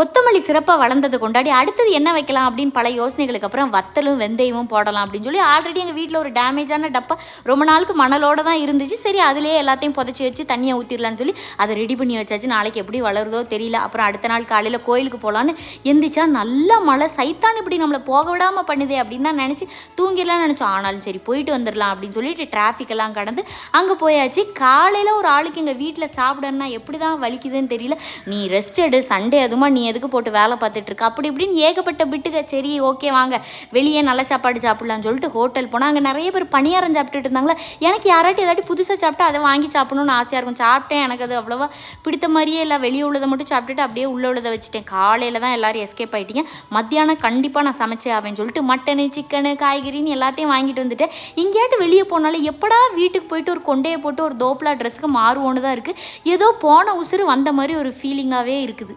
கொத்தமல்லி சிறப்பாக வளர்ந்ததை கொண்டாடி அடுத்தது என்ன வைக்கலாம் அப்படின்னு பல யோசனைகளுக்கு அப்புறம் வத்தலும் வெந்தயமும் போடலாம் அப்படின்னு சொல்லி ஆல்ரெடி எங்கள் வீட்டில் ஒரு டேமேஜான டப்பா ரொம்ப நாளுக்கு மணலோடு தான் இருந்துச்சு. சரி அதிலே எல்லாத்தையும் புதைச்சி வச்சு தண்ணியை ஊற்றிடலான்னு சொல்லி அதை ரெடி பண்ணி வச்சாச்சு. நாளைக்கு எப்படி வளருதோ தெரியல. அப்புறம் அடுத்த நாள் காலையில் கோயிலுக்கு போகலான்னு எந்திரிச்சா நல்ல மழை, சைத்தான் இப்படி நம்மளை போக விடாமல் பண்ணுதே அப்படின்னு தான் நினச்சி தூங்கிடலாம்னு நினச்சோம். ஆனாலும் சரி போயிட்டு வந்துடலாம் அப்படின்னு சொல்லிட்டு டிராஃபிக்கெல்லாம் கடந்து அங்கே போயாச்சு. காலையில் ஒரு ஆளுக்கு எங்கள் வீட்டில் சாப்பிடணுன்னா எப்படி தான் வலிக்குதுன்னு தெரியல. நீ ரெஸ்ட் எடு, சண்டே அதுமா நீ எதுக்கு போட்டு வேலை பார்த்துட்டு இருக்க அப்படி இப்படின்னு ஏகப்பட்ட பிட்டுக்க. சரி ஓகே வாங்க வெளியே நல்ல சாப்பாடு சாப்பிட்லான்னு சொல்லிட்டு ஹோட்டல் போனால் அங்கே நிறைய பேர் பணியாரம் சாப்பிட்டுட்டு இருந்தாங்களா. எனக்கு யாராட்டி ஏதாட்டி புதுசாக சாப்பிட்டா அதை வாங்கி சாப்பிடணும்னு ஆசையாக இருக்கும். சாப்பிட்டேன், எனக்கு அது அவ்வளோவா பிடித்த மாதிரியே இல்லை. வெளியே உள்ளதை மட்டும் சாப்பிட்டுட்டு அப்படியே உள்ளே உள்ளதை வச்சுட்டேன். காலையில் தான் எல்லோரும் எஸ்கேப் ஆகிட்டீங்க. மத்தியானம் கண்டிப்பாக நான் சமைச்சே ஆவேன்னு சொல்லிட்டு மட்டனு சிக்கனு காய்கறின்னு எல்லாத்தையும் வாங்கிட்டு வந்துட்டேன். இங்கேயாட்டு வெளியே போனாலும் எப்படா வீட்டுக்கு போயிட்டு ஒரு கொண்டையை போட்டு ஒரு தோப்பலா ட்ரெஸ்ஸுக்கு மாறுவோன்னு தான் இருக்குது. ஏதோ போன உசுறு வந்த மாதிரி ஒரு ஃபீலிங்காகவே இருக்குது.